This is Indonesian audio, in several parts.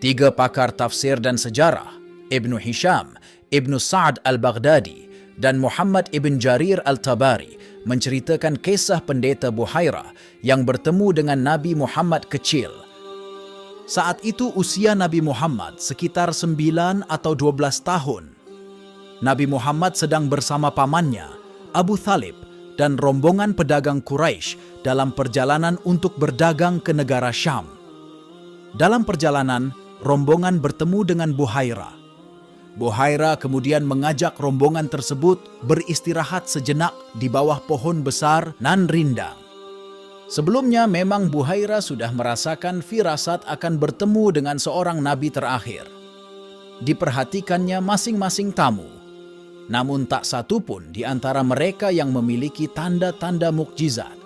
Tiga pakar tafsir dan sejarah, Ibnu Hisham, Ibnu Sa'ad al-Baghdadi, dan Muhammad ibn Jarir al-Tabari menceritakan kisah pendeta Buhairah yang bertemu dengan Nabi Muhammad kecil. Saat itu usia Nabi Muhammad sekitar 9 atau 12 tahun. Nabi Muhammad sedang bersama pamannya, Abu Thalib, dan rombongan pedagang Quraisy dalam perjalanan untuk berdagang ke negara Syam. Dalam perjalanan, rombongan bertemu dengan Buhairah. Buhairah kemudian mengajak rombongan tersebut beristirahat sejenak di bawah pohon besar nan rindang. Sebelumnya memang Buhairah sudah merasakan firasat akan bertemu dengan seorang nabi terakhir. Diperhatikannya masing-masing tamu, namun tak satu pun di antara mereka yang memiliki tanda-tanda mukjizat.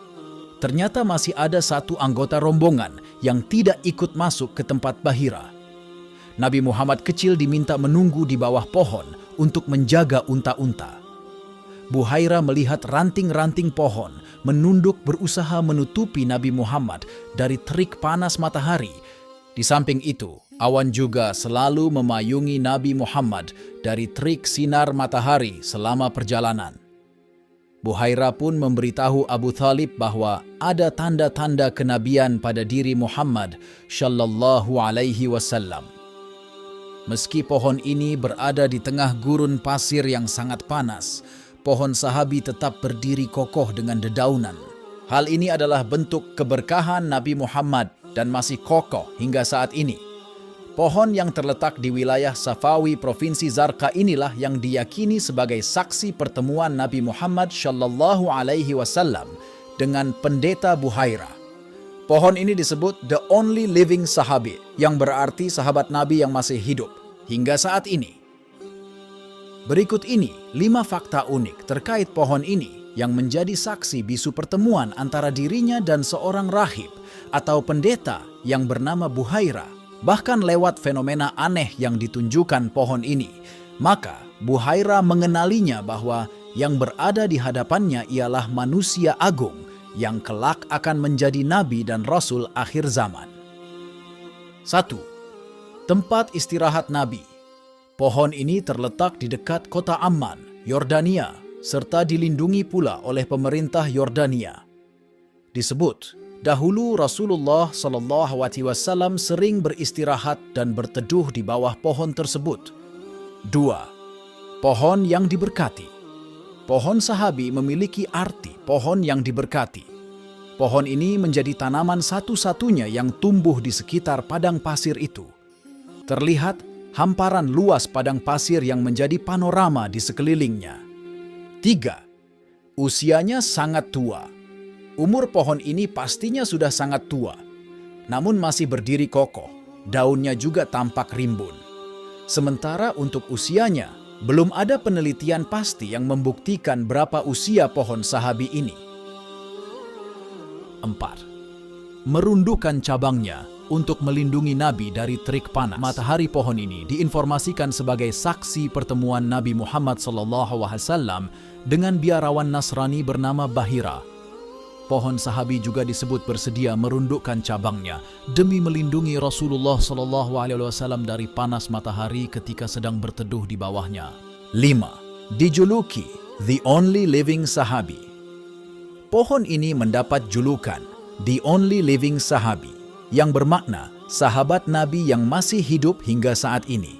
Ternyata masih ada satu anggota rombongan yang tidak ikut masuk ke tempat Bahira. Nabi Muhammad kecil diminta menunggu di bawah pohon untuk menjaga unta-unta. Buhairah melihat ranting-ranting pohon menunduk berusaha menutupi Nabi Muhammad dari terik panas matahari. Di samping itu, awan juga selalu memayungi Nabi Muhammad dari terik sinar matahari selama perjalanan. Buhairah pun memberitahu Abu Thalib bahwa ada tanda-tanda kenabian pada diri Muhammad sallallahu alaihi wasallam. Meski pohon ini berada di tengah gurun pasir yang sangat panas, pohon sahabi tetap berdiri kokoh dengan dedaunan. Hal ini adalah bentuk keberkahan Nabi Muhammad dan masih kokoh hingga saat ini. Pohon yang terletak di wilayah Safawi, Provinsi Zarqa inilah yang diyakini sebagai saksi pertemuan Nabi Muhammad sallallahu alaihi wasallam dengan pendeta Buhairah. Pohon ini disebut the only living sahabi, yang berarti sahabat Nabi yang masih hidup hingga saat ini. Berikut ini 5 fakta unik terkait pohon ini yang menjadi saksi bisu pertemuan antara dirinya dan seorang rahib atau pendeta yang bernama Buhairah. Bahkan lewat fenomena aneh yang ditunjukkan pohon ini, maka Buhairah mengenalinya bahwa yang berada di hadapannya ialah manusia agung yang kelak akan menjadi nabi dan rasul akhir zaman. 1. Tempat istirahat Nabi. Pohon ini terletak di dekat kota Amman, Yordania, serta dilindungi pula oleh pemerintah Yordania. Disebut, dahulu Rasulullah SAW sering beristirahat dan berteduh di bawah pohon tersebut. 2. Pohon yang diberkati. Pohon sahabi memiliki arti pohon yang diberkati. Pohon ini menjadi tanaman satu-satunya yang tumbuh di sekitar padang pasir itu. Terlihat hamparan luas padang pasir yang menjadi panorama di sekelilingnya. 3. Usianya sangat tua. Umur pohon ini pastinya sudah sangat tua, namun masih berdiri kokoh, daunnya juga tampak rimbun. Sementara untuk usianya, belum ada penelitian pasti yang membuktikan berapa usia pohon sahabi ini. 4. Merundukkan cabangnya untuk melindungi Nabi dari terik panas matahari. Pohon ini diinformasikan sebagai saksi pertemuan Nabi Muhammad SAW dengan biarawan Nasrani bernama Bahira. Pohon sahabi juga disebut bersedia merundukkan cabangnya demi melindungi Rasulullah SAW dari panas matahari ketika sedang berteduh di bawahnya. 5. Dijuluki the only living sahabi. Pohon ini mendapat julukan the only living sahabi, yang bermakna sahabat Nabi yang masih hidup hingga saat ini.